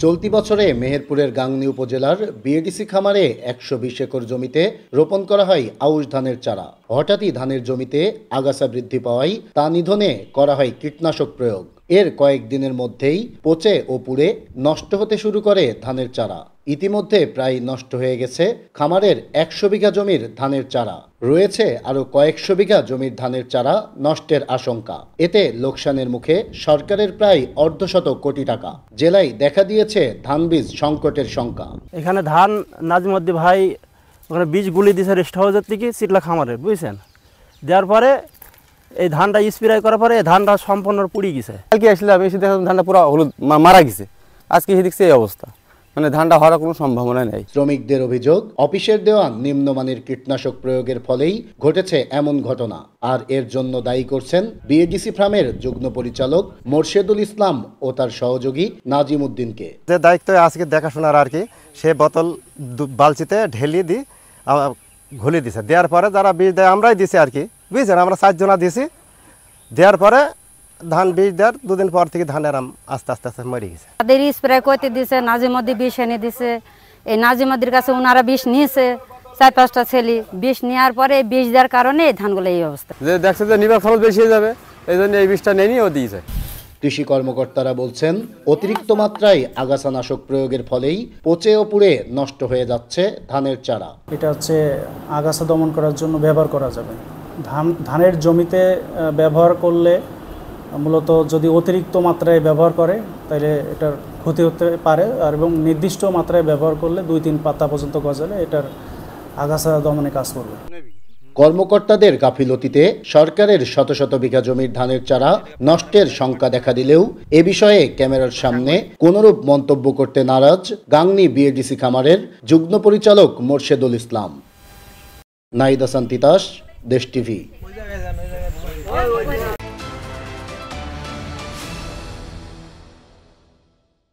চলতি বছরে মেহেরপুরের গাংনী উপজেলার বিএডিসি খামারে ১২০ একর জমিতে রোপণ করা হয় আউশ ধানের চারা। হঠাৎই ধানের জমিতে আগাছা বৃদ্ধি পাওয়ায় তা নিধনে করা হয় কীটনাশক প্রয়োগ। এর কয়েকদিনের মধ্যেই পচে ও পুড়ে নষ্ট হতে শুরু করে ধানের চারা। ইতিমধ্যে প্রায় নষ্ট হয়ে গেছে খামারের ১০০ বিঘা জমির ধানের চারা। রয়েছে আরও কয়েকশো বিঘা জমির ধানের চারা নষ্টের আশঙ্কা। এতে লোকসানের মুখে সরকারের প্রায় অর্ধশত কোটি টাকা। জেলায় দেখা দিয়েছে ধান বীজ সংকটের শঙ্কা। এখানে ধান নাজিমুদ্দিন ভাই ওখানে বীজ গুলি দিয়েছে রেস্ট হাউসের থেকে চিটলা খামারের, বুঝছেন। দেওয়ার পরে এই ধানটা স্প্রে করার পরে ধানটা সম্পূর্ণ পুড়ে গেছে। কালকে আসলাম এসে দেখলাম ধানটা পুরো হলুদ মারা গেছে। আজকে এসে দেখছি এই অবস্থা, মানে ধানটা হওয়ার কোনো সম্ভাবনা নেই। শ্রমিকদের অভিযোগ, অফিসের দেওয়া নিম্নমানের কীটনাশক প্রয়োগের ফলেই ঘটেছে এমন ঘটনা। আর এর জন্য দায়ী করছেন বিএডিসি ফার্মের যুগ্ম পরিচালক মোর্শেদুল ইসলাম ও তার সহযোগী নাজিমুদ্দিনকে। যে দায়িত্ব আজকে দেখাশোনার আর কি, সে বোতল বালতিতে ঢেলে দিয়ে ঘুলে দিছে। দেওয়ার পরে যারা বীজ দেয় আমরাই দিছি আর কি, বুঝছেন। আমরা 4 জনা দিছি। দেওয়ার পরে ধান বীজ দেওয়ার 2 দিন পর থেকে ধানের আস্তে আস্তে মরে গেছে। তাদের স্প্রে করতে দিছে, নাজিমুদ্দিন বিষ এনে দিছে। এই নাজিমুদ্দির কাছে ওনারা বিষ নিয়েছে, 4-5টা ছেলে বিষ নেওয়ার পরে বিষ দেওয়ার কারণে এই ধানগুলো এই অবস্থা। যে দেখছে যে নিবার খরচ বেশি হয়ে যাবে, এই জন্য এই বিষটা নেই ও দিয়েছে। কৃষি কর্মকর্তারা বলছেন, অতিরিক্ত মাত্রায় আগাছানাশক প্রয়োগের ফলেই পচে ও পুড়ে নষ্ট হয়ে যাচ্ছে ধানের চারা। এটা হচ্ছে আগাছা দমন করার জন্য ব্যবহার করা যাবে। ধানের জমিতে ব্যবহার করলে মূলত যদি অতিরিক্ত মাত্রায় ব্যবহার করে তাহলে এটার ক্ষতি হতে পারে, আর এবং নির্দিষ্ট মাত্রায় ব্যবহার করলে 2-3 পাতা পর্যন্ত গজালে এটার আগাছা দমনে কাজ করবে। কর্মকর্তাদের গাফিলতিতে সরকারের শত শত বিঘা জমির ধানের চারা নষ্টের শঙ্কা দেখা দিলেও এ বিষয়ে ক্যামেরার সামনে কোনরূপ মন্তব্য করতে নারাজ গাংনী বিএডিসি খামারের যুগ্ম পরিচালক মোর্শেদুল ইসলাম। নাহিদ হাসান তিতাস, দেশ টিভি।